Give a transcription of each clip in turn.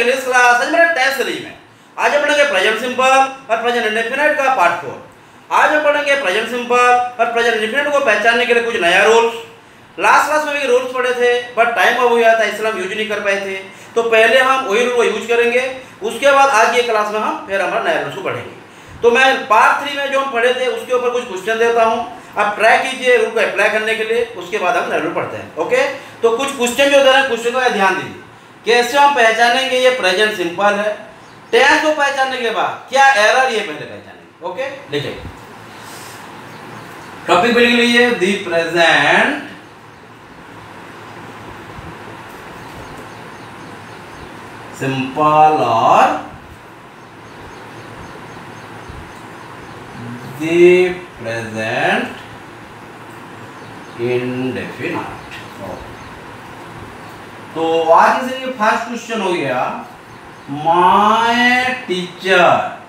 के लिए इस क्लास आज मेरे टेस्ट सीरीज में आज हम पढ़ेंगे प्रेजेंट सिंपल और प्रेजेंट इंडेफिनिट का पार्ट 4। आज हम पढ़ेंगे प्रेजेंट सिंपल और प्रेजेंट इंडेफिनिट को पहचानने के लिए कुछ नया रूल्स। लास्ट क्लास में भी रूल्स पढ़े थे बट टाइम अब हो गया था इसलिए हम यूज नहीं कर पाए थे, तो पहले हम वही रूल को यूज करेंगे, उसके बाद आज ये क्लास में हम फिर हमारा नया रूल्स को पढ़ेंगे। तो मैं पार्ट 3 में जो हम पढ़े थे उसके ऊपर कुछ क्वेश्चन देता हूँ, आप ट्राई कीजिए रूल को अप्लाई करने के लिए, उसके बाद हम नया रूल पढ़ते हैं। ओके, तो कुछ क्वेश्चन जो दे रहे हैं क्वेश्चन को ध्यान दीजिए। कैसे हम पहचानेंगे ये प्रेजेंट सिंपल है, टेंस को पहचानने के बाद क्या एरर ये पहले पहचानेंगे। ओके, देखिए टॉपिक लिख लीजिए, दी प्रेजेंट सिंपल और दी प्रेजेंट इंडेफिनिट। तो आज से ये फर्स्ट क्वेश्चन हो गया, my teacher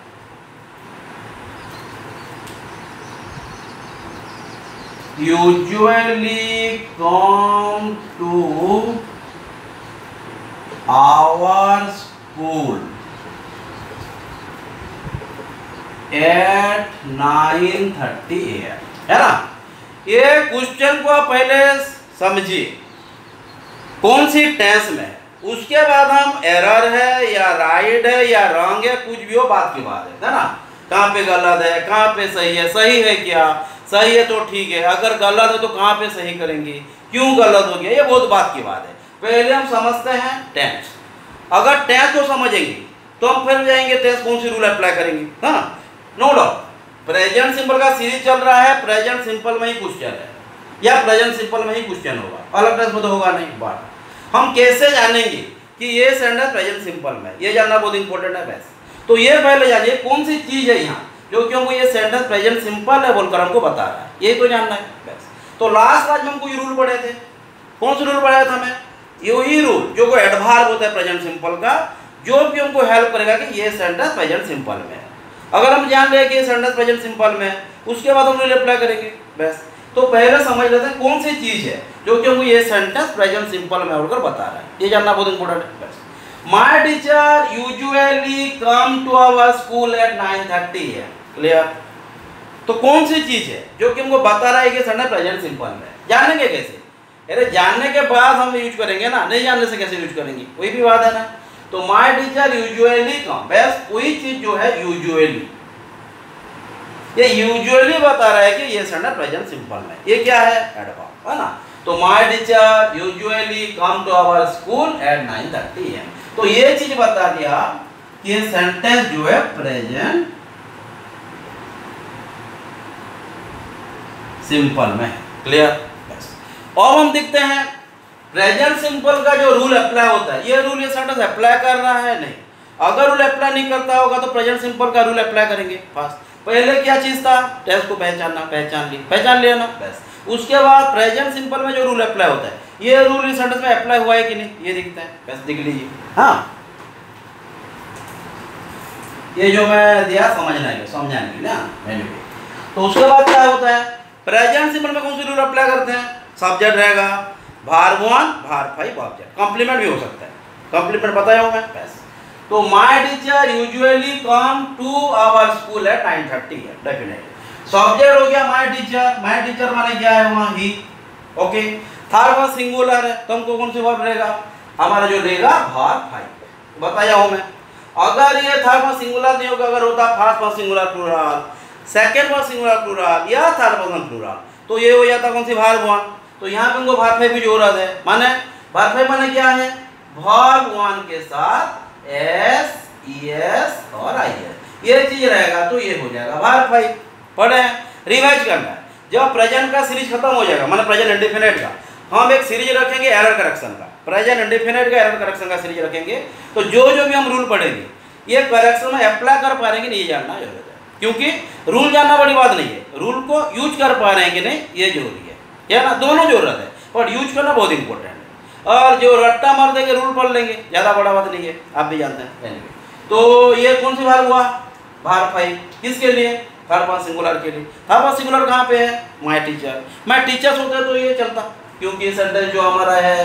usually come to our school at 9:30 AM, है ना। ये क्वेश्चन को आप पहले समझिए कौन सी टेंस में है, उसके बाद हम एरर है या राइट है या रॉन्ग है कुछ भी हो बात की बात है ना। कहाँ पे गलत है कहाँ पे सही है, सही है क्या, सही है तो ठीक है, अगर गलत है तो कहाँ पे सही करेंगे, क्यों गलत हो गया, ये बहुत बात की बात है। पहले हम समझते हैं टेंस। अगर टेंस को समझेंगे तो हम फिर जाएंगे टेंस कौन सी रूल अप्लाई करेंगे। हाँ, नो डाउट प्रेजेंट सिंपल का सीरीज चल रहा है, प्रेजेंट सिंपल में ही क्वेश्चन है या प्रेजेंट सिंपल में ही क्वेश्चन होगा, अलग टेंस में तो होगा नहीं। बात हम कैसे जानेंगे कि ये सेंटेंस प्रेजेंट सिंपल में, ये जानना बहुत इंपॉर्टेंट है। बस तो ये पहले जानिए कौन सी चीज है यहाँ जो कि हमको ये सेंटेंस प्रेजेंट सिंपल है बोलकर हमको बता रहा है, यही तो जानना है बस। तो लास्ट क्लास में हम कोई रूल पढ़े थे, कौन सा रूल पढ़ाया था हमें, यही रूल जो को एडवर्ब होता है प्रेजेंट सिंपल का, जो भी हमको हेल्प करेगा कि ये सेंटेंस प्रेजेंट सिंपल में है। अगर हम जान रहे कि ये सेंटेंस प्रेजेंट सिंपल में है उसके बाद हम रूल अप्लाई करेंगे बस। तो पहले समझ लेते हैं कौन सी चीज है जो कि हमको ये सेंटेंस प्रेजेंट सिंपल में होकर बता रहा है, ये जानना बहुत इंपॉर्टेंट है बस। My teacher usually come to our school at 9:30 AM, clear. तो कौन सी चीज है जो कि हमको बता रहा है कि सेंटेंस प्रेजेंट सिंपल में, जानेंगे कैसे, अरे जानने के बाद हम यूज करेंगे ना, नहीं जानने से कैसे यूज करेंगे, वही भी बात है ना। तो माय टीचर यूजुअली कम, बस वही चीज जो है यूजुअली, ये यूजुअली बता रहा है कि ये सेंटेंस प्रेजेंट सिंपल में, ये क्या है एडवर्ब, है ना। तो my teacher usually come to our school at 9:30 AM, तो ये चीज बता दिया कि ये सेंटेंस जो है प्रेजेंट सिंपल में, क्लियर। अब हम देखते हैं प्रेजेंट सिंपल का जो रूल अप्लाई होता है, ये रूल ये सेंटेंस अप्लाई कर रहा है नहीं। अगर रूल अप्लाई नहीं करता होगा तो प्रेजेंट सिंपल का रूल अप्लाई करेंगे। फर्स्ट पहले क्या चीज था, टेंस को पहचानना, पहचान लिया ना बस। उसके बाद प्रेजेंट सिंपल में जो रूल अप्लाई होता है, ये रूल इस सेंटेंस में अप्लाई हुआ है कि नहीं, ये दिखता है बस, देख लीजिए। हाँ, ये जो मैं दिया समझने के लिए ना। तो उसके बाद क्या होता है, प्रेजेंट सिंपल में कौन सी रूल अप्लाई करते हैं, सब्जेक्ट रहेगा, भार 1 भार 5 ऑब्जेक्ट, कॉम्प्लीमेंट भी हो सकता है, कॉम्प्लीमेंट बताया हूं मैं बस। तो my teacher usually come to our school at 9:30 है, डेफिनेटली सब्जेक्ट हो गया माय टीचर माने क्या है वहां ही। ओके, थर्ड वन सिंगुलर है तो हमको कौन सी वर्ब रहेगा, हमारा जो रहेगा भार 5, बताया हूं मैं। अगर ये थर्ड वन सिंगुलर नहीं होगा, अगर होता first one singular plural, second one singular plural या थर्ड पर्सन प्लूरल, तो ये हो जाता कौन सी भार 1। तो यहाँ पे हमको भार 5 की जरूरत है, माने भार 5 माने क्या है, भार 1 के साथ एस ईएस और आईएस, ये चीज रहेगा तो ये हो जाएगा भार 5। पढ़े, रिवाइज करना है। जब प्रेजेंट का सीरीज खत्म हो जाएगा, माने प्रेजेंट इंडेफिनिट का, हम एक सीरीज रखेंगे एरर करेक्शन का, प्रेजेंट इंडेफिनिट का एरर करेक्शन का सीरीज रखेंगे। तो जो जो भी हम रूल पढ़ेंगे ये करेक्शन में अप्लाई कर पा रहे हैं कि नहीं, जानना जरूरत है, क्योंकि रूल जानना बड़ी बात नहीं है, रूल को यूज कर पा रहे हैं कि नहीं ये जरूरी है, क्या ना, दोनों जरूरत है, पर यूज करना बहुत इंपॉर्टेंट है। और जो रट्टा मार देंगे रूल पढ़ लेंगे, ज़्यादा बड़ा बात नहीं है, आप भी जानते हैं। तो ये कौन सी भार हुआ, भार 5, किसके लिए, थर्ड पर्सन सिंगुलर के लिए। थर्ड पर्सन सिंगुलर कहाँ पे है, माय टीचर। माय टीचर्स होते तो ये चलता, क्योंकि ये सेंटेंस जो हमारा है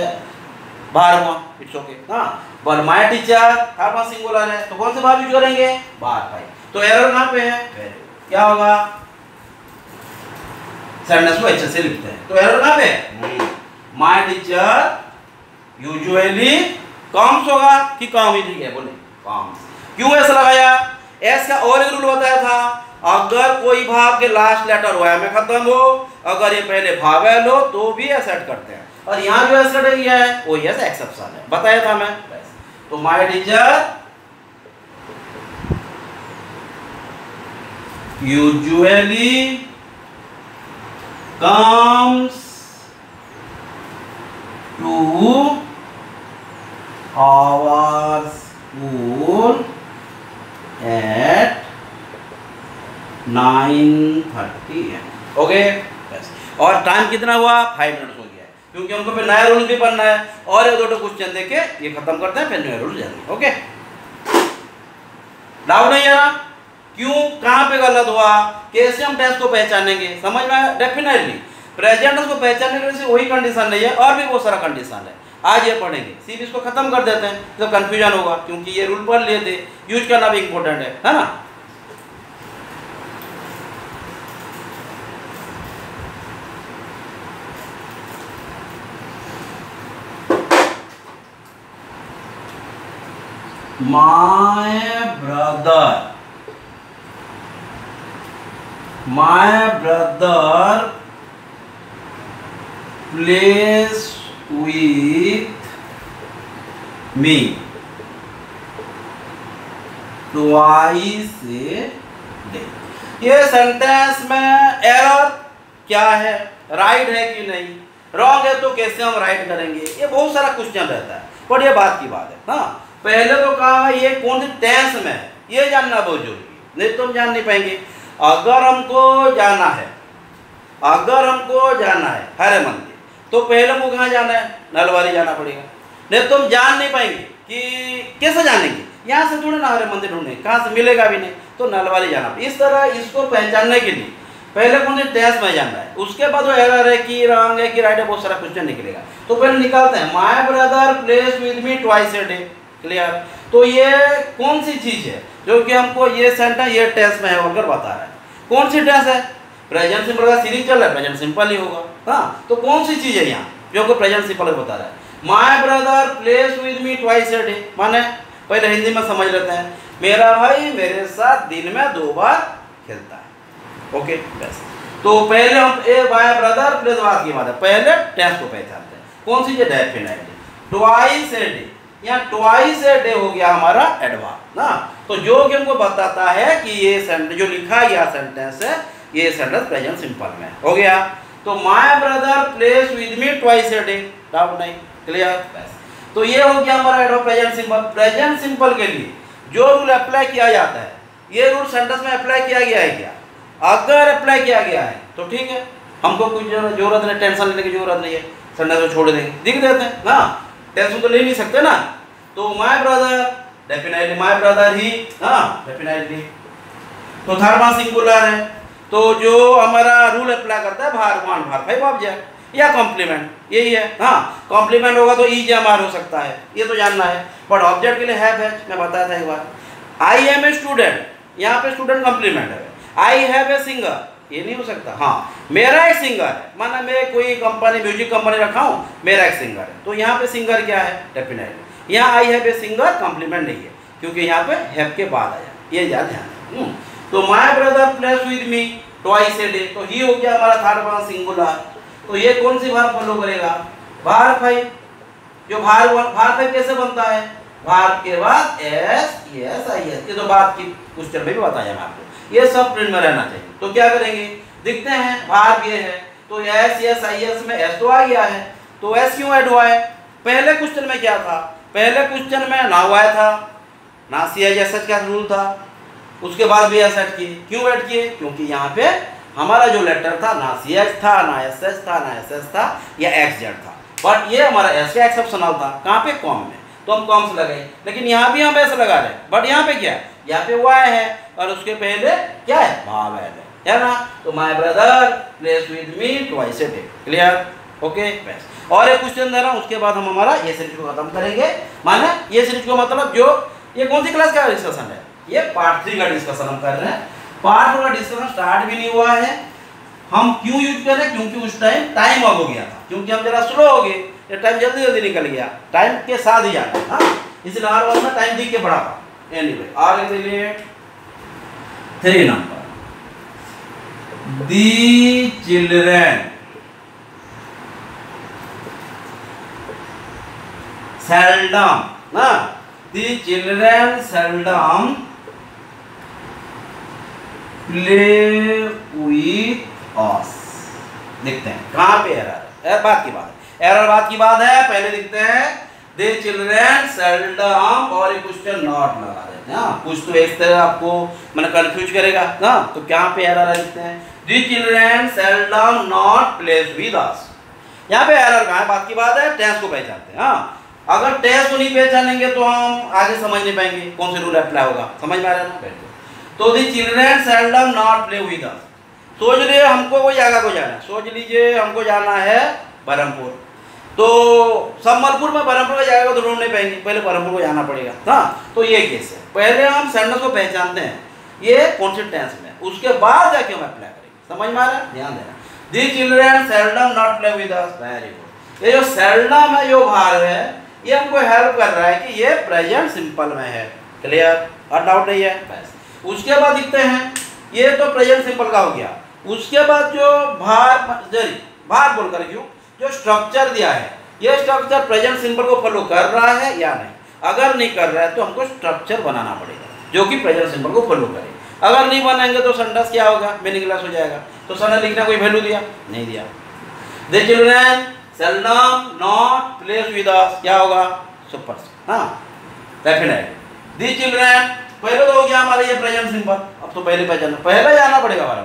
बाहर हुआ, इट्स ओके। हाँ, but my teacher third person singular है, तो कौन से वर्ब यूज करेंगे? बाहर भाई। तो एरर कहाँ पे है? Very good. क्या होगा? सेंटेंस को अच्छे से लिखते हैं। तो एरर कहाँ पे? माय टीचर यूजुअली कम्स होगा कि कम ही, ठीक है बोले कम्स। क्यों ऐसा लगाया? एस का और एक रूल बताया था, अगर कोई भाव के लास्ट लेटर वाई में खत्म हो, अगर ये पहले भावेल हो तो भी ऐसा ऐड करते हैं, और यहाँ जो ऐसा ऐड किया है वो यस एक्सेप्शन है, बताया था मैं। तो my teacher usually comes to our school at 9:30 AM। Okay, और टाइम कितना हुआ? 5 मिनट्स हो गया है, क्योंकि हमको फिर नया रूल भी पढ़ना है, और ये दो क्वेश्चन देके ये खत्म करते हैं, फिर नया रूल जाएंगे। ओके, डाउट नहीं है ना? क्यों, कहाँ पे गलत हुआ, कैसे हम टेंस को पहचानेंगे, समझ में? डेफिनेटली प्रेजेंट को पहचानने के लिए वही कंडीशन नहीं है, और भी बहुत सारा कंडीशन है, आज ये पढ़ेंगे। सिर्फ इसको खत्म कर देते हैं तो कंफ्यूजन होगा, क्योंकि ये रूल पढ़ लिए थे, यूज करना भी इंपॉर्टेंट है ना? my brother plays with me twice a day। ये सेंटेंस में एरर क्या है, राइट है कि नहीं, रॉन्ग है तो कैसे हम राइट करेंगे, ये बहुत सारा क्वेश्चन रहता है, पर ये बात की बात है। हाँ, पहले तो कहा है ये कौन सी टेंस में है, ये जानना बहुत जरूरी है, नहीं तो हम जान नहीं पाएंगे। अगर हमको जाना है हरे मंदिर, तो पहले हमको कहाँ जाना है? नलवारी जाना पड़ेगा, नहीं तो हम जान नहीं पाएंगे कि कैसे जानेंगे, यहाँ से थोड़े ना हरे मंदिर ढूंढेंगे, कहाँ से मिलेगा भी नहीं, तो नलवारी जाना। इस तरह इसको पहचानने के लिए पहले कौन सी टेंस में जानना है, उसके बाद वो एरर है कि रॉन्ग है कि राइट है, बहुत सारा क्वेश्चन निकलेगा। तो पहले निकालते हैं, my brother place with me twice a day. Clear? तो ये कौन सी चीज है जो कि हमको ये सेंटेंस ये टेंस में है अगर बता रहा है, कौन सी टेंस है? प्रेजेंट सिंपल का सीरीज चल रहा है, प्रेजेंट सिंपल ही होगा। हाँ, तो कौन सी चीज है यहाँ जो हमको प्रेजेंट सिंपल बता रहा है? My brother place with me twice a day, माने पहले हिंदी में समझ लेते हैं, मेरा भाई मेरे साथ दिन में 2 बार खेलता है। ओके, बस। तो पहले हम माय ब्रदर प्लेस बात की बात है, पहले टेंस को पहचानते हैं, कौन सी चीज? डेफिनेटली ट्वाइस ए डे, यहाँ ट्वाइस ए डे हो गया हमारा एडवर्ब ना। तो जो कि हमको बताता है कि ये सेंटेंस जो लिखा गया सेंटेंस है, ये सेंटेंस प्रेजेंट सिंपल में हो गया। तो my brother place with me twice a day, doubt नहीं? क्लियर? तो ये हो गया हमारा adverb present simple. Present simple के लिए जो रूल अप्लाई किया जाता है, ये रूल सेंटेंस में अप्लाई किया गया है क्या? अगर अप्लाई किया गया है तो ठीक है, हमको कुछ जरूरत नहीं, टेंशन लेने की जरूरत नहीं है, सेंटेंस को छोड़ देंगे, लिख देते हैं ना, टेंशन तो ले नहीं सकते ना। तो my brother, definitely my brother ही, हाँ डेफिनेटली। तो थर्ड पर्सन सिंगुलर है, तो जो हमारा रूल अप्लाई करता है भार 1 भार 5 ऑब्जेक्ट या कॉम्प्लीमेंट, यही है। हाँ, कॉम्प्लीमेंट होगा तो इज एम-आर हो सकता है, ये तो जानना है, बट ऑब्जेक्ट के लिए हैव है, मैं बताया था एक बार। आई एम ए स्टूडेंट, यहाँ पे स्टूडेंट कॉम्प्लीमेंट है। आई हैव ए सिंगर, ये नहीं हो सकता। हाँ, मेरा एक सिंगर है, माना मैं कोई कंपनी म्यूजिक कंपनी रखा हूँ, मेरा एक सिंगर है, तो यहाँ पे सिंगर क्या है? डेफिनेटली। यहाँ I have a singer complement नहीं है, क्योंकि यहाँ पे हैव के बाद आया, ये ध्यान। तो my brother place with me twice a day, तो ही हो गया हमारा थर्ड पर्सन सिंगुलर। तो ये कौन सी भार फॉलो करेगा? भार 5। जो भार 5 कैसे बनता है? भार के बाद एस एस आई एस, ये तो बात की क्वेश्चन में भी बताया मैं आपको, ये सब प्रिंट में रहना चाहिए। तो क्या करेंगे, देखते हैं, भार ये है तो एस एस आई एस में एस तो आ गया है, तो एस क्यों ऐड हुआ है? पहले क्वेश्चन में क्या था? पहले क्वेश्चन में ना हुआ था, ना सी आई एस एच का रूल था, उसके बाद भी एस ऐड किए। क्यों ऐड किए? क्योंकि यहाँ पे हमारा जो लेटर था ना सी एच था, ना एस एच था, ना एस एस था या एक्स जेड था, बट ये हमारा एस का एक्सेप्शनल था। कहाँ पे? कॉम में, तो हम कॉम से लगाए, लेकिन यहाँ भी हम ऐसे लगा रहे हैं, बट यहाँ पे क्या है? यहाँ पे वाई है और उसके पहले क्या है? भाव है ना। तो my brother place with me twice a day. Clear? Okay, बस। और एक क्वेश्चन दे रहा हूँ, उसके बाद हम हमारा ये सीरीज को खत्म करेंगे। माने ये सीरीज को मतलब जो ये कौन सी क्लास का डिस्कशन है, ये पार्ट 3 का डिस्कशन हम कर रहे हैं। पार्ट 2 का डिस्कशन स्टार्ट भी नहीं हुआ है। हम क्यों यूज कर रहे हैं, क्योंकि उस टाइम अब हो गया था, क्योंकि हम जरा स्लो हो गए, ये टाइम जल्दी जल्दी निकल गया, टाइम के साथ ही जाना है। हाँ, इसलिए हर बार में टाइम दिख के पढ़ा था। एनीवे आगे चलिए 3 नंबर, दी चिल्ड्रेन seldom ना, the children seldom play with us। देखते हैं कहाँ पे एरर, बात की बात है, एरर बात की बात है। पहले देखते हैं the children seldom और एक क्वेश्चन नॉट लगा देते हैं। कुछ तो इस तरह आपको मैंने कंफ्यूज करेगा ना, तो क्या पे एरर है देखते हैं। the children seldom not plays with us। यहाँ पे एरर कहाँ है, बात की बात है, टेंस को पहचानते हैं। हाँ, अगर टेंस को नहीं पहचानेंगे तो हम आगे समझ नहीं पाएंगे कौन से रूल अप्लाई होगा, समझ में आ रहा है ना। तो the children seldom not play with us. सोच लीजिए हमको कोई जगह को जाना है, सोच लीजिए हमको जाना है बरहमपुर, तो संबलपुर में बरहमपुर का जगह को तो ढूंढ नहीं पाएंगे, पहले बरहमपुर को जाना पड़ेगा। हाँ, तो ये केस है, पहले हम सेंटेंस को पहचानते हैं ये कौन से टेंस में, उसके बाद जाके हम अप्लाई करेंगे। समझ में आ रहा है, ध्यान देना। The children seldom not play with us, very good. ये जो सेल्डम है, जो भाग है, ये हमको हेल्प कर रहा है कि ये प्रेजेंट सिंपल में है। क्लियर, और डाउट नहीं है बस। उसके बाद दिखते हैं, ये तो प्रेजेंट सिंपल का हो गया। उसके बाद जो भार बोलकर क्यों, जो स्ट्रक्चर दिया है, ये स्ट्रक्चर प्रेजेंट सिंपल को फॉलो कर रहा है या नहीं। अगर नहीं कर रहा है तो हमको स्ट्रक्चर बनाना पड़ेगा जो कि प्रेजेंट सिंपल को फॉलो करे। अगर नहीं बनाएंगे तो सेंटेंस क्या होगा, मीनिंगलेस हो जाएगा। तो सेंटेंस लिखना कोई वैल्यू दिया नहीं दिया। The children seldom not plays with us, क्या होगा, सुपर। हाँ, डेफिनेट। दी चिल्ड्रन पहले तो हो गया हमारा ये प्रेजेंट सिंपल, अब तो पहले पहले जाना पड़ेगा हमारा।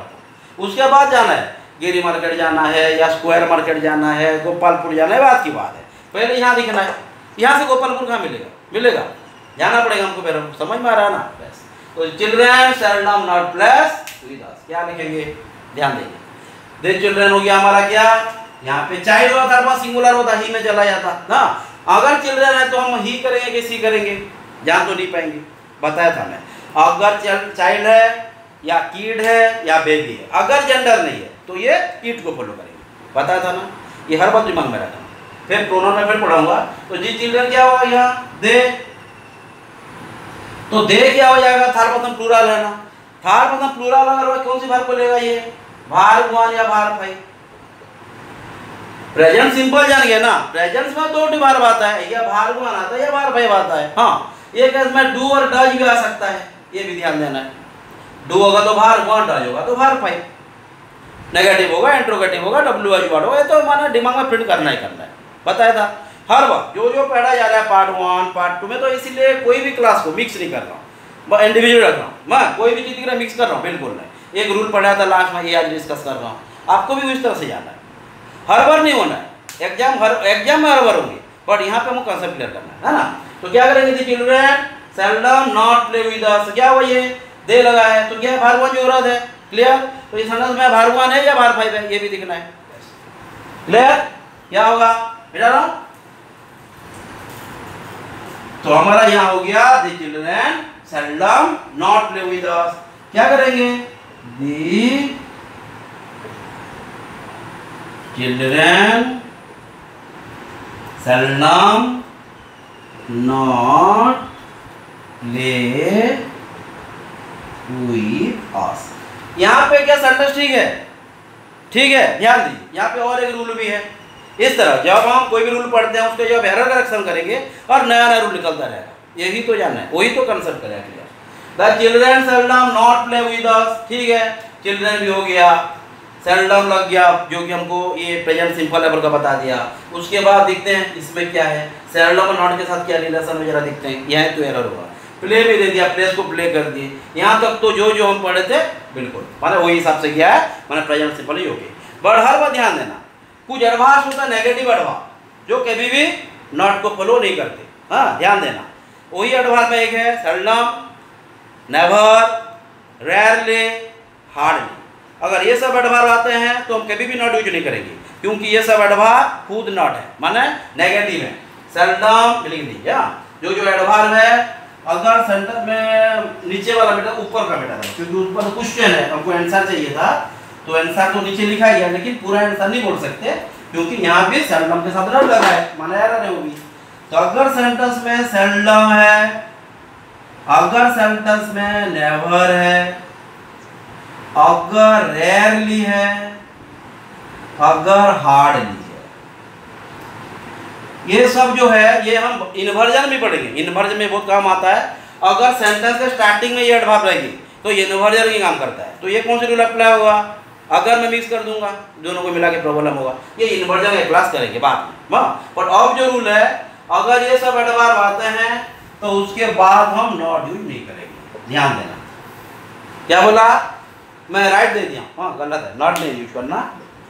उसके बाद जाना है गिरी मार्केट जाना है, या स्क्वायर मार्केट जाना है, गोपालपुर जाना है, बात की बात है। पहले यहाँ दिखना है, यहाँ से गोपालपुर कहाँ मिलेगा, जाना पड़ेगा हमको पहले। समझ में आ रहा है ना। तो children seldom not place with us, क्या लिखेंगे, ध्यान देंगे। दी चिल्ड्रन हो गया हमारा क्या, यहाँ पे चाइल्ड होता था, सिंगुलर होता, ही में चला जाता ना। अगर चिल्ड्रन है तो हम ही करेंगे कि सी करेंगे, जान तो नहीं पाएंगे, बताया था मैं। अगर चाइल्ड है या किड है या बेबी है, अगर जेंडर नहीं है तो ये किड को फॉलो करेंगे, बताया था ना। ये हर बात दिमाग में रखना। फिर प्रोनाउन में फिर पढ़ाऊंगा। तो जी चिल्ड्रन क्या होगा यहाँ, दे, तो दे क्या हो जाएगा, थर्ड पर्सन प्लूरल है ना। थर्ड पर्सन प्लूरल अगर कौन सी भार को लेगा, ये भार 1 या भार 5। प्रेजेंट सिंपल जान गए ना, प्रेजेंट में 2 भार आता है, या भार 1 आता है या भार 5 आता है। हाँ, ये केस में डू और डज भी आ सकता है, ये भी ध्यान देना है। डू होगा तो भार 1, डज होगा तो भार 5, नेगेटिव होगा, इंट्रोगेटिव होगा, WH वर्ड होगा। ये तो माना दिमाग में प्रिंट करना है, बताया था। हर बार जो पढ़ा जा रहा है पार्ट 1 पार्ट 2 में, तो इसीलिए कोई भी क्लास को मिक्स नहीं कर रहा हूँ, इंडिविजुअल रख रहा हूँ। मैं कोई भी चीज़ की तरह मिक्स कर रहा हूँ, बिल्कुल नहीं। एक रूल पढ़ाया था लास्ट में, ये आज डिस्कस कर रहा हूँ। आपको भी उस तरह से जाना है, हर बार नहीं होना है। एग्जाम में हर बार होंगे, बट यहाँ पे हमको कंसेप्ट क्लियर करना है ना। तो क्या करेंगे, the children seldom not play with अस, क्या हुआ, ये दे लगा है, तो क्या भार 1 जरूरत है। क्लियर, तो इस सेंटेंस में भार 1 है या भार 5 है, ये भी दिखना है। क्लियर, क्या होगा बेटा ना। तो हमारा यहाँ हो गया the children seldom not play with अस। क्या करेंगे, the children seldom not play with अस। यहाँ पे क्या सेंटेंस ठीक है, ठीक है, ध्यान दीजिए। यहाँ पे और एक रूल भी है। इस तरह जब हम कोई भी रूल पढ़ते हैं उसके जब एरर करेक्शन करेंगे और नया नया रूल निकलता रहेगा, यही तो जानना है, वही तो कंसेप्ट करेगा। The children seldom not play with अस, ठीक है, चिल्ड्रन भी हो गया, सेल्डम लग गया, जो कि हमको ये प्रेजेंट सिंपल लेवल का बता दिया। उसके बाद देखते हैं इसमें क्या है, सेल्डम और नॉट के साथ क्या रिलेशन है, जरा देखते हैं। यहाँ तो एरर होगा, प्ले भी दे दिया, प्लेस को प्ले कर दिए। यहाँ तक तो जो हम पढ़े थे बिल्कुल माने वही हिसाब से किया है, माने प्रेजेंट सिंपल ही हो गई। बट हर बार ध्यान देना, कुछ एडवांस होता है नेगेटिव एडवांस, जो कभी भी नॉट को फॉलो नहीं करते। हाँ, ध्यान देना। वही एडवांस में एक है सेल्डम, नेवर, रेयरली, हार्डली। अगर ये सब एडवांस आते हैं तो हम कभी भी नॉट यूज नहीं करेंगे। क्योंकि ये सब एडवर्ब खुद नॉट है, माने नेगेटिव है। सेल्डम लिख दीजिए, जो जो एडवर्ब है अगर सेंटेंस में नीचे वाला बेटा ऊपर का बेटा था, क्योंकि ऊपर क्वेश्चन है, हमको आंसर चाहिए था, तो आंसर तो नीचे लिखा गया, लेकिन पूरा आंसर नहीं बोल सकते क्योंकि यहाँ पे सेल्डम के साथ नॉट लगा है, माने एरर है होगी। तो अगर सेंटेंस में सेल्डम है, अगर सेंटेंस में नेवर है, अगर रेयरली है, अगर हार्डली है, ये सब जो है ये हम इन्वर्जन में पढ़ेंगे। इन्वर्जन में बहुत काम आता है। अगर सेंटेंस के स्टार्टिंग में ये एडवर्ब रहेगी तो ये इन्वर्जन की काम करता है। तो ये कौन सी रूल अप्लाई होगा? अगर मैं मिक्स कर दूंगा दोनों को मिला के प्रॉब्लम होगा। ये इन्वर्जन का क्लास करेंगे बाद में। पर अब जो रूल है, अगर ये सब एडवर्ब आते हैं तो उसके बाद हम नॉट यूज नहीं करेंगे। ध्यान देना, क्या बोला मैं राइट दे दिया, हाँ गलत है, नॉट नहीं यूज करना,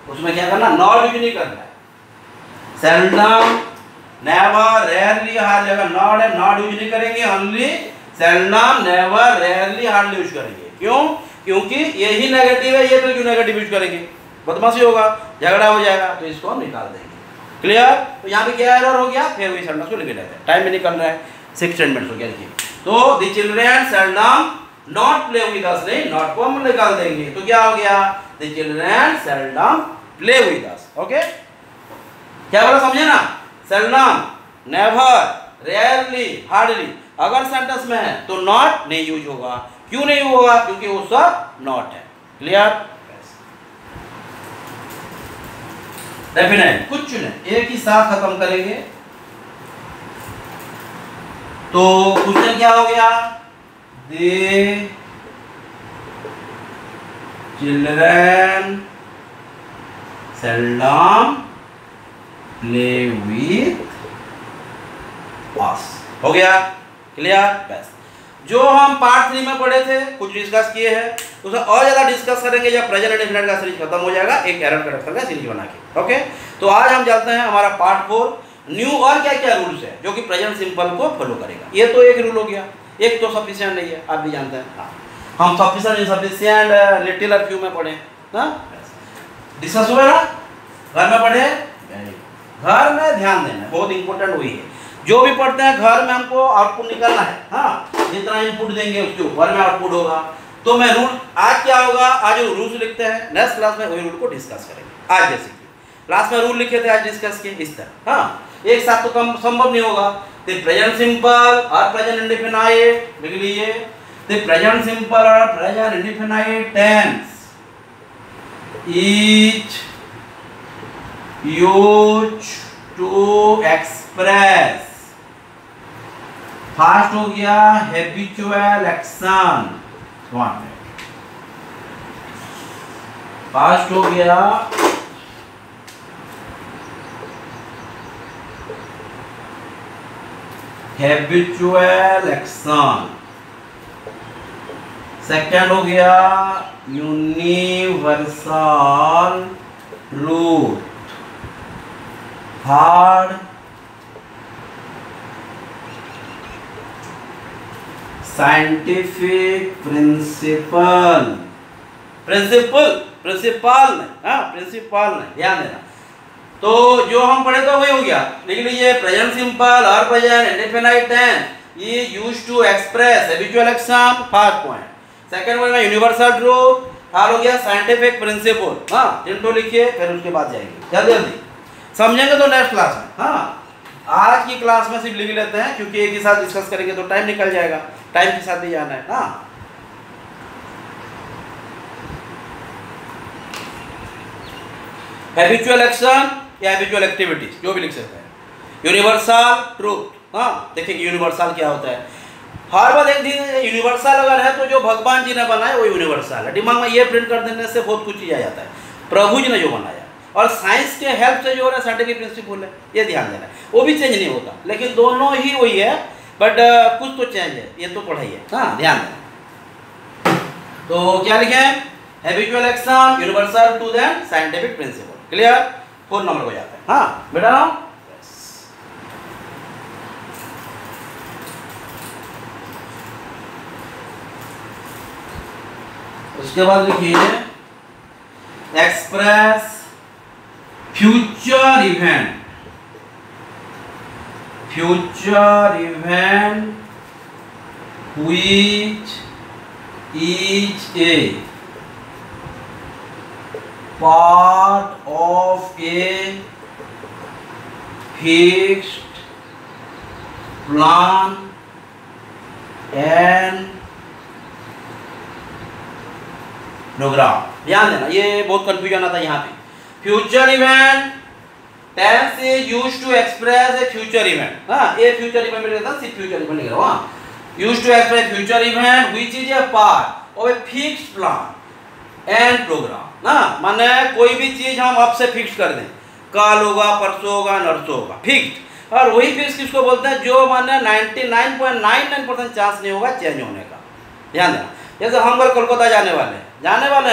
उसमें क्या करना, नॉट यूज नहीं करना है। सेल्डम, नेवर, रेयरली, हार्डली, अगर नॉट है नॉट यूज नहीं करेंगे, only seldom, never, rarely, hardly use करेंगे। क्यों? क्योंकि यही नेगेटिव है, ये तो क्यों नेगेटिव यूज करेंगे, बदमाशी होगा, झगड़ा हो जाएगा, तो इसको हम निकाल देंगे। क्लियर? तो यहाँ पे क्या एरर हो गया, फिर वही सेंटेंस को लिख लेते हैं, टाइम भी निकल रहा है। 6 स्टेटमेंट्स हो गया देखिए। तो the children seldom not play with अस, नहीं नॉट को हम निकाल देंगे, तो क्या हो गया, the children seldom play with us. Okay, क्या बोला समझे ना? सेल्डम, नेवर, रेयरली, हार्डली, अगर सेंटेंस में है तो नॉट नहीं यूज होगा। क्यों नहीं होगा? क्योंकि वो सब नॉट है। क्लियर? डेफिनेट, कुछ नहीं, एक ही साथ खत्म करेंगे। तो क्वेश्चन क्या हो गया, they children seldom play with us, हो गया। क्लियर? बस जो हम पार्ट 3 में पढ़े थे, कुछ डिस्कस किए हैं, उसे और ज्यादा डिस्कस करेंगे जब प्रेजेंट इंडेफिनिट का सीरीज खत्म हो जाएगा, एक एरर करेक्टर का सीरीज बना के। ओके, तो आज हम चलते हैं हमारा पार्ट 4, न्यू और क्या क्या रूल्स है जो कि प्रेजेंट सिंपल को फॉलो करेगा। ये तो एक रूल हो गया, एक तो सफिशिएंट नहीं है, आप भी जानते हैं। हाँ, हम सफिशिएंट, इनसफिशिएंट, लिटिल और फ्यू में पढ़े, हाँ डिस्कस हुआ ना, घर में पढ़े, घर में ध्यान देना बहुत इंपॉर्टेंट हुई है। जो भी पढ़ते हैं घर में हमको आउटपुट निकालना है, हाँ जितना इनपुट देंगे उसके ऊपर में आउटपुट होगा। तो मैं रूल आज क्या होगा, आज जो रूल्स लिखते हैं नेक्स्ट क्लास में वही रूल को डिस्कस करेंगे। आज जैसे कि क्लास में रूल लिखे थे, आज डिस्कस किए इस तरह, हाँ एक साथ तो कम संभव नहीं होगा। तो प्रेजेंट सिंपल और प्रेजेंट इंडेफिनाइट लिख लीजिए। तो प्रेजेंट सिंपल और present indefinite tense each used to express, first हो गया हैबिचुअल एक्शन, फर्स्ट हो गया हैबिचुअल एक्शन, सेकंड हो गया universal truth, third scientific principle, principle नहीं, हाँ प्रिंसिपल नहीं, ध्यान देना। तो जो हम पढ़े तो वही हो गया, लिख लीजिए प्रेजेंट सिंपल और प्रेजेंट इंडेफिनाइट टेंस ये used to express habitual action, first point. Second point में यूनिवर्सल ट्रूथ, हाल हो गया साइंटिफिक प्रिंसिपल, हाँ तीनों लिखिए, फिर उसके बाद जाएंगे जल्दी जल्दी समझेंगे तो नेक्स्ट क्लास में। हाँ आज की क्लास में सिर्फ लिख लेते हैं क्योंकि एक ही साथ डिस्कस करेंगे तो टाइम निकल जाएगा, टाइम के साथ ही जाना है ना। हैबिचुअल एक्शन या हैबिचुअल एक्टिविटीज जो भी लिख सकते हैं। यूनिवर्सल ट्रूथ, हाँ देखिए यूनिवर्सल क्या होता है, हर बार एक दिन यूनिवर्सल अगर है तो जो भगवान जी ने बनाया वो यूनिवर्सल है। दिमाग में ये प्रिंट कर देने से बहुत कुछ चीज आ जाता है, प्रभु जी ने जो बनाया, और साइंस के हेल्प से जो है साइंटिफिक प्रिंसिपल है, ये ध्यान देना है, वो भी चेंज नहीं होता, लेकिन दोनों ही वही है, बट कुछ तो चेंज है, ये तो पढ़ाई है, हाँ ध्यान देना। तो क्या लिखे, habitual action, universal truth and scientific principle. Clear? 4 number हो जाता है, हाँ बेटा ना। उसके बाद लिखिए express future event, future event which is a part of a fixed plan and programme. ध्यान देना, ये बहुत कंफ्यूजन आता है यहाँ पे। Future event tense is used to express a future event. हाँ, ये फ्यूचर इवेंट लिखा था, सिर्फ फ्यूचर इवेंट लिख रहा हूँ। हाँ, used to express future event which is a part of a fixed plan and programme. हाँ, माने कोई भी चीज हम अब से फिक्स कर दें, कल होगा, परसों होगा, नरसों होगा, फिक्स्ड। और वही फिक्स किसको बोलते हैं, जो माने 99.99% चांस नहीं होगा चेंज होने का। ध्यान देना, जैसे हम अगर कोलकाता जाने वाले हैं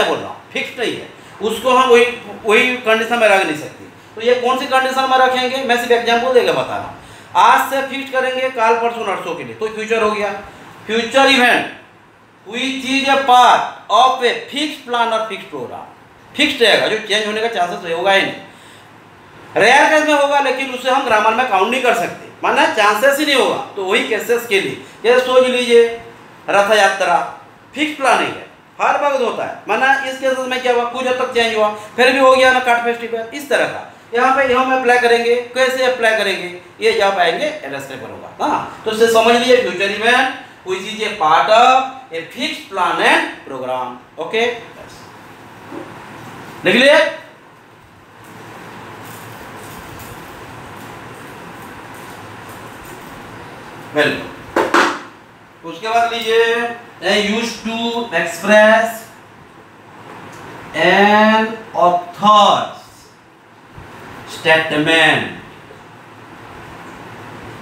बोल रहा हूँ, फिक्स नहीं है, उसको हम वही कंडीशन में रख नहीं सकते। तो ये कौन सी कंडीशन में रखेंगे, मैं सिर्फ एग्जांपल देकर बता रहा हूँ। आज से फिक्स करेंगे कल परसों नरसों के लिए, तो फ्यूचर हो गया। Future event which is a part of a fixed plan और फिक्स्ड प्रोग्राम। फिक्स्ड रहेगा, जो चेंज होने का चांसेस होगा ही नहीं। रेयर केस में होगा, लेकिन उसे हम ग्रामर में काउंट नहीं कर सकते, माना चांसेस ही नहीं होगा। तो वही केसेस के लिए, जैसे सोच लीजिए रथ यात्रा, फिक्स प्लान ही है, हर वक्त होता है, माना इस केसेस में क्या हुआ, कुछ हद तक चेंज हुआ, फिर भी हो गया ना काट फेस्टिवल, इस तरह का। यहाँ पे हम अप्लाई करेंगे, कैसे अप्लाई करेंगे, ये जब आएंगे एलएसटेबल होगा। हाँ, तो इसे समझ लीजिए, future event which is a part of a fixed plan and programme. Okay, लिख लिए। वेलकम। उसके बाद लीजिए used to express an author's statement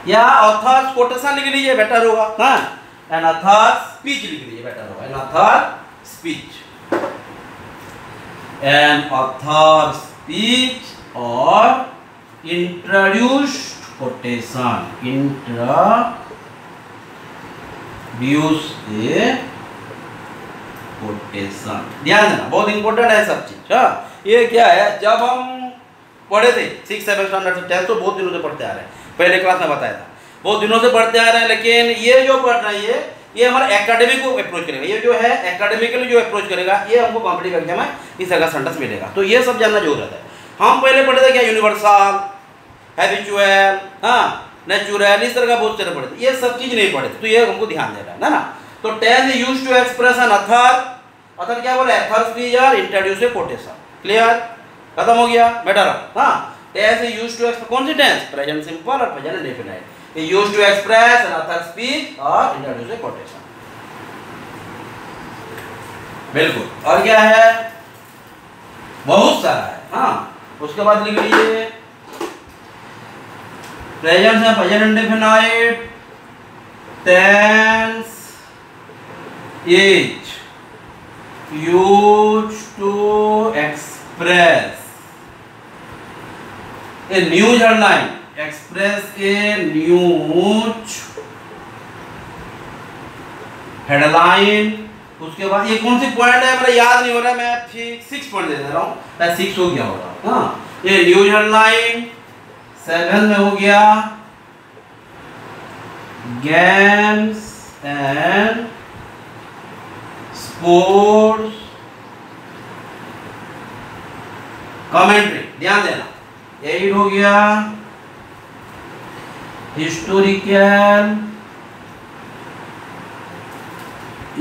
या ऑथर्स कोटेशन लिख लीजिए, बेटर होगा। हाँ, एन ऑथर स्पीच लिख लीजिए, बेटर होगा। N author speech, N author speech और introduced quotation, introduce a quotation. ध्यान देना, बहुत इंपॉर्टेंट है सब चीज। हाँ, ये क्या है, जब हम पढ़े थे 6, 7 स्टैंडर्ड से 10, तो बहुत दिनों से पढ़ते आ रहे हैं, पहले क्लास में बताया था, बहुत दिनों से पढ़ते आ रहे हैं। लेकिन ये जो पढ़ रहा है ये हमारे एकेडमिक को अप्रोच करेगा। ये जो है एकेडमिकली जो अप्रोच करेगा, ये हमको कॉम्पिटिटिव एग्जाम में इस तरह का सेंटेंस मिलेगा। तो ये सब जानना जरूरत है। हम पहले पढ़े थे क्या, यूनिवर्सल, हैबिचुअल, हाँ, नेचुरल, इस तरह का बहुत सारे पढ़े थे। ये सब चीज नहीं पढ़े थे, तो ये हमको ध्यान देना है ना। तो tense used to express an author क्या बोला, ऑथर स्पीच और इंट्रोड्यूस ए कोटेशन। क्लियर, खत्म हो गया, बेटर। हाँ, tense is used to express, कौन सी टेंस, प्रेजेंट सिंपल और present indefinite, is used to express an author speech और इंट्रोड्यूस ए कोटेशन। बिल्कुल, और क्या है, बहुत सारा है। हाँ, उसके बाद लिख लीजिए प्रेजेंट से present indefinite, tense is used to express a news headline, express a news headline। उसके बाद ये कौन सी पॉइंट है, मेरा याद नहीं हो रहा है, मैं 6 पॉइंट दे रहा हूँ, 6 हो गया होगा। हाँ, ये न्यूज हेडलाइन 7 में हो गया, गेम्स एंड स्पोर्ट्स कमेंट्री। ध्यान देना, 8 हो गया, हिस्टोरिकल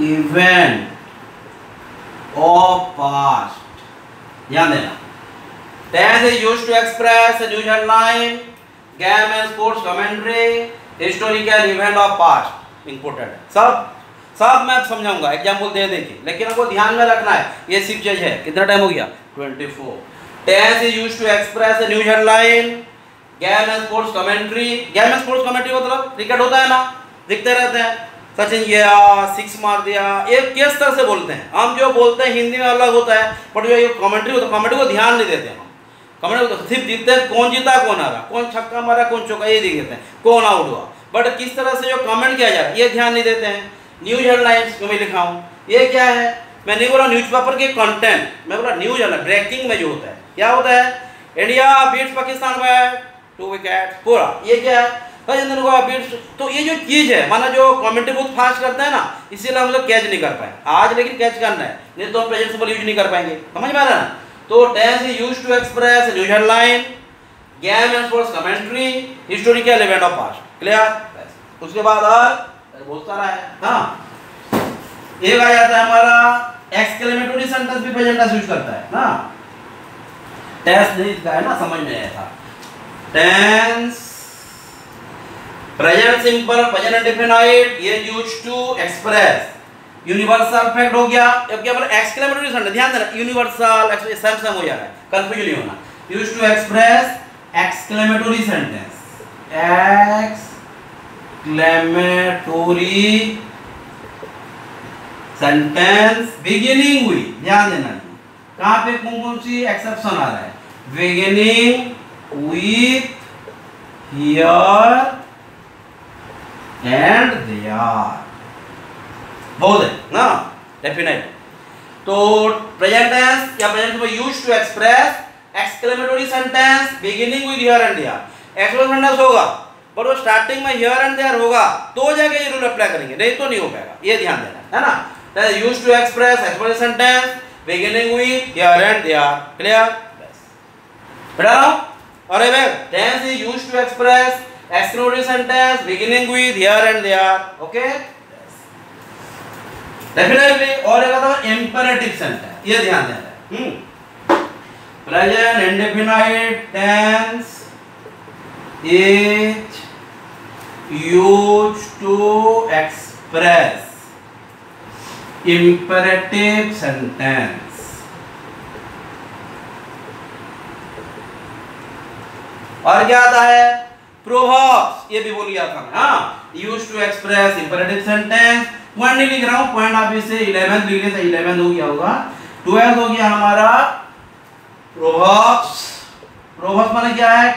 इवेंट ऑफ पास्ट। ध्यान देना, tense is used to express news headline, game and sports commentary, historical event of past. Important है सब मैं समझाऊंगा एग्जाम्पल दे देंगे, लेकिन हमको ध्यान में रखना है, ये सिर्फ चीज है। कितना टाइम हो गया, 24। Tense is used to express news headline, game and sports commentary. Game and sports commentary मतलब क्रिकेट होता है ना, दिखते रहते हैं, सचिन गया 6 मार दिया, ये किस तरह से बोलते हैं। हम जो बोलते हैं हिंदी में अलग होता है, बट जो ये कमेंट्री होता है, कमेंट्री को ध्यान नहीं देते हम। कमेंट्री को सिर्फ जीतते हैं, कौन जीता कौन हारा, कौन छक्का मारा कौन चौका, ये देख देते हैं, कौन आउट हुआ, बट किस तरह से जो कमेंट किया जा रहा है ये ध्यान नहीं देते हैं। न्यूज हेडलाइंस जो मैं लिखा हूँ, ये क्या है, मैं नहीं बोला न्यूज़पेपर के कंटेंट, मैं बोला न्यूज है, ब्रेकिंग में जो होता है क्या होता है, India beats Pakistan by 2 wicket, पूरा ये क्या है राजेंद्र को बीट्स। तो ये जो चीज है माना जो कमेंट्री बहुत फास्ट करते हैं ना, इसीलिए हम लोग कैच नहीं कर पाए आज, लेकिन कैच करना है, नहीं तो हम प्रेजेंट सिंपल यूज नहीं कर पाएंगे, समझ में आ रहा है ना। तो tense is used to express news headline, game and sports commentary, historical event of past, clear. उसके बाद और बहुत सारा है, हाँ एक आ जाता है हमारा एक्सक्लेमेटरी सेंटेंस भी प्रेजेंट टेंस यूज करता है ना, टेंस नहीं इसका है ना, समझ में आया था। Tense present simple, present indefinite, ये used to express universal fact हो गया। अब क्या बोला एक्सक्लेमेटरी सेंटेंस, ध्यान देना यूनिवर्सल सेम हो जा रहा है, कंफ्यूजन नहीं होना। Used to express exclamatory sentence, exclamatory sentence beginning हुई, ध्यान देना कहां पे कौन कौन सी एक्सेप्शन आ रहा है, beginning with here and there, बहुत है ना डेफिनेट। तो प्रेजेंट टेंस या present simple used to express exclamatory sentence beginning with here and there. Exclamatory sentence होगा पर वो स्टार्टिंग में हियर एंड देयर होगा तो जाके ये रूल अप्लाई करेंगे, नहीं तो नहीं हो पाएगा, ये ध्यान देना है ना। That is used to express exclamatory sentence beginning with here and there, clear. बता रहा हूं और ये tense is used to express exclamatory sentence beginning with here and there, okay definitely. और एक आता है इंपेरेटिव सेंटेंस, ये ध्यान देना। Present indefinite tense is used to express imperative sentence. और क्या आता है प्रोवर्ब्स, ये भी बोल गया था हाँ, used to express imperative sentence. Point नहीं लिख रहा हूं, पॉइंट आप इसे 11 लिख ले, 11 हो गया होगा, 12 हो गया हमारा प्रोवर्ब्स। प्रोवर्ब्स माने क्या है,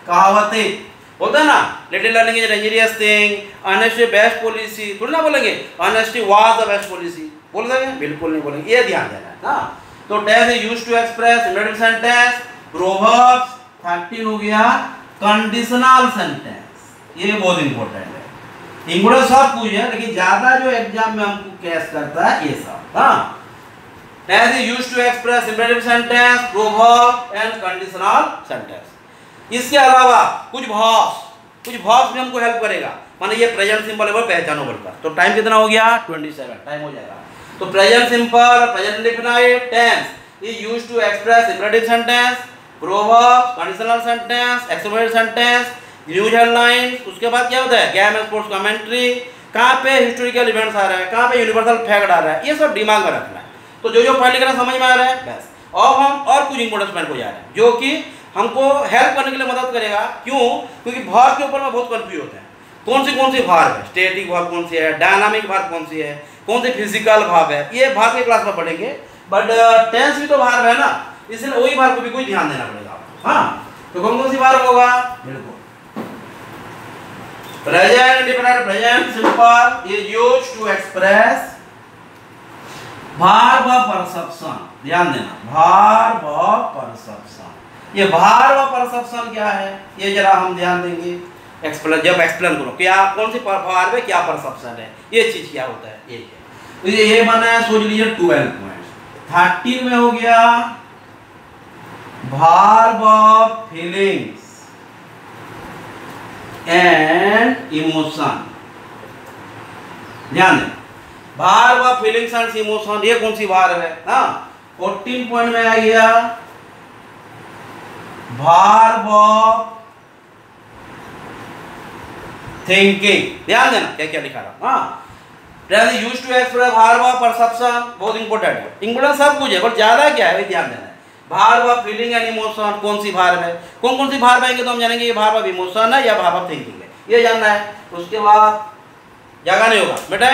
कहावतें बोलते हैं ना, little learning is dangerous thing, honesty best policy, थोड़ी ना बोलेंगे honesty was the best policy, बोल देंगे बिल्कुल नहीं बोलेंगे, ये ध्यान देना है ना। तो tense is used to express imperative sentence, proverbs. 13 हो गया कंडीशनल सेंटेंस, ये बहुत इंपॉर्टेंट है, इंग्लिश सब कुछ है लेकिन ज्यादा जो एग्जाम में हमको कैच करता है ये सब, हाँ। Tense is used to express imperative sentence, proverb and conditional sentence. इसके अलावा कुछ भाव भी हमको हेल्प करेगा, माने ये प्रेजेंट सिंपल है पहचानो बोलकर। तो टाइम कितना हो गया 27 टाइम हो जाएगा। तो present simple, present indefinite tense is used to express imperative sentence, proverb, conditional sentence, exclamatory sentence, news headline. उसके बाद क्या होता है गेम एंड स्पोर्ट्स कमेंट्री, कहाँ पे हिस्टोरिकल इवेंट्स आ रहा है, कहाँ पे यूनिवर्सल फैक्ट आ रहा है, ये सब दिमाग में रखना है। तो जो जो पढ़ लिखना समझ में आ रहा है बस। अब हम और कुछ इंपॉर्टेंट पॉइंट को जा रहे हैं जो कि हमको हेल्प करने के लिए मदद करेगा। क्यों? क्योंकि भार के ऊपर में बहुत कंफ्यूज होते हैं, कौन सी भार है, स्टैटिक भार कौन सी है, डायनामिक भार कौन सी है, कौन सी फिजिकल भाव है, ये भार के क्लास में पढ़ेंगे। बट टेंस भी तो भार है ना, इसलिए वही भार को भी कोई ध्यान देना पड़ेगा आपको, हाँ। तो कौन सी भार होगा, बिल्कुल present indefinite present simple is used to express verb of perception. ध्यान देना, भार व परसेप्शन। ये भार व परसेप्शन क्या है ये जरा हम ध्यान देंगे, जब एक्सप्लेन करो क्या कौन सी भार में क्या परसेप्शन है, ये चीज क्या होता है, ये तो ये माना सोच लीजिए 12 पॉइंट। 13 में हो गया भार व फीलिंग्स एंड इमोशन। ध्यान दें, भार व फीलिंग्स एंड इमोशन, ये कौन सी भार है ना। 14 पॉइंट में आ गया भार व थिंकिंग। ध्यान देना क्या क्या लिखा रहा, हाँ। Tense used to express verb of perception, बहुत इंपॉर्टेंट है, इंपॉर्टेंट सब कुछ है पर ज्यादा क्या है ध्यान देना है। भार व फीलिंग एंड इमोशन, कौन सी भार है, कौन सी भार पाएंगे तो हम जानेंगे ये भार व इमोशन है या भार व थिंकिंग है, ये जानना है। उसके बाद जगह नहीं होगा बेटा।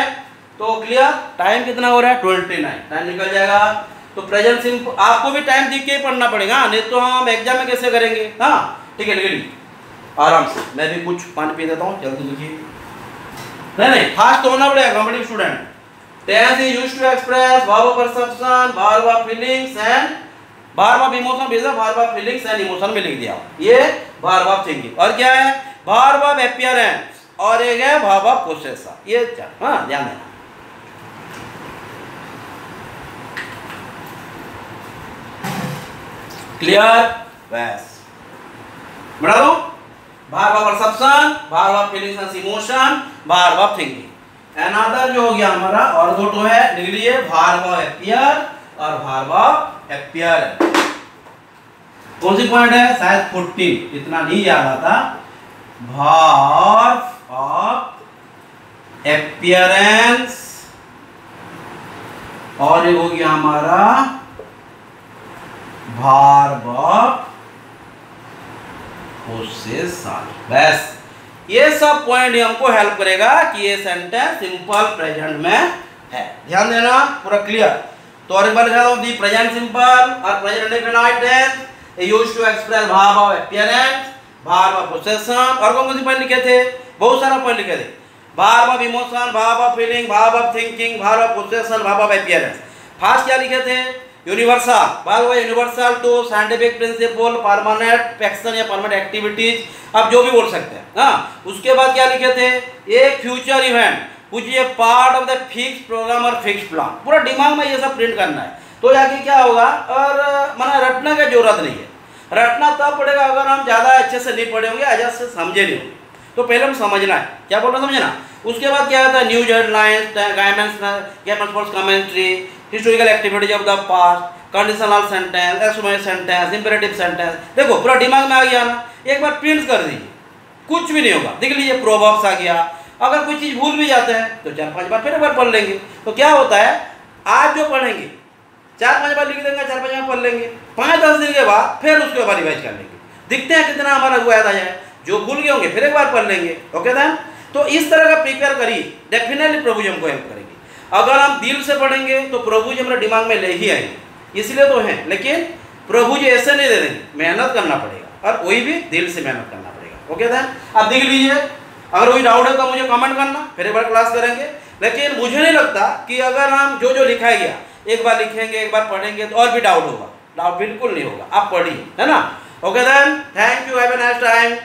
तो क्लियर, टाइम कितना हो रहा है 29, टाइम निकल जाएगा। तो प्रेजेंट सिंपल आपको भी टाइम देख के ही पढ़ना पड़ेगा, नहीं तो हम एग्जाम में कैसे करेंगे, हाँ ठीक है। लिखिए आराम से, मैं भी कुछ पानी पी देता हूँ, जल्दी लिखिए। नहीं फास्ट तो होना पड़ेगा competitive student. Tense is used to express verb perception, verb of feelings and verb of emotion basis verb of feelings and emotion में लिख दिया, ये वर्ब ऑफ थिंकिंग। और क्या है, वर्ब ऑफ अपीयरेंस और एक है वर्ब ऑफ पोसेशन, ये हाँ ध्यान देना। क्लियर, बस बढ़ा दो। Verb of perception, verb of feelings and emotion, verb of thinking. Another जो हो गया हमारा और दो तो है, लिख लीजिए वर्ब ऑफ अपीयर और वर्ब ऑफ अपीयरेंस। कौन सी पॉइंट है, शायद 14, इतना नहीं याद आता। वर्ब ऑफ अपीयरेंस और ये हो गया हमारा वर्ब ऑफ पोसेशन। बस ये सब पॉइंट हमको हेल्प करेगा कि ये सेंटेंस सिंपल प्रेजेंट में है। ध्यान देना, पूरा क्लियर। तो और एक बार लिखा दो, दी प्रेजेंट सिंपल और present indefinite tense used to express verb of appearance, verb of possession. और कौन से पॉइंट लिखे थे, बहुत सारा पॉइंट लिखे थे। Verb of emotion, verb of feeling, verb of thinking, verb of possession, verb of appearance. First क्या लिखे थे, universal, by way universal to scientific principle, permanent action या परमानेंट एक्टिविटीज, आप जो भी बोल सकते हैं। हाँ, उसके बाद क्या लिखे थे, एक future event which is a part of the fixed programme और फिक्स्ड प्लान। पूरा दिमाग में ये सब प्रिंट करना है, तो जाके क्या होगा। और माना रटने की जरूरत नहीं है, रटना तब पड़ेगा अगर हम ज़्यादा अच्छे से नहीं पढ़े होंगे, अच्छे से समझे नहीं होंगे। तो पहले हम समझना है, क्या बोल रहे समझना। उसके बाद क्या होता है, news headlines, guidance, commentary, historical activities of the past, conditional sentence, exclamatory sentence, imperative sentence. देखो पूरा दिमाग में आ गया ना, एक बार प्रिंट कर दीजिए, कुछ भी नहीं होगा। देख लीजिए प्रोवर्ब्स आ गया, अगर कोई चीज़ भूल भी जाते हैं तो 4-5 बार फिर एक बार पढ़ लेंगे। तो क्या होता है, आज जो पढ़ेंगे 4-5 बार लिख देंगे, 4-5 बार पढ़ लेंगे, 5-10 दिन के बाद फिर उसके बाद रिवाइज कर लेंगे। दिखते हैं कितना हमारा वो याद आ जाए, जो भूल गए होंगे फिर एक बार पढ़ लेंगे। ओके देन, तो इस तरह का प्रिपेयर करिए, डेफिनेटली प्रभु जी हमको हेल्प करेंगे। अगर हम दिल से पढ़ेंगे तो प्रभु जी हमारे दिमाग में ले ही आएंगे, इसलिए तो हैं। लेकिन प्रभु जी ऐसे नहीं दे देंगे, मेहनत करना पड़ेगा, और वही भी दिल से मेहनत करना पड़ेगा। ओके देन, आप देख लीजिए, अगर कोई डाउट है तो मुझे कमेंट करना, फिर एक बार क्लास करेंगे। लेकिन मुझे नहीं लगता कि अगर हम जो जो लिखा गया एक बार लिखेंगे, एक बार पढ़ेंगे तो और भी डाउट होगा। डाउट बिल्कुल नहीं होगा, आप पढ़िए, है ना। Okay then, thank you, have a nice time.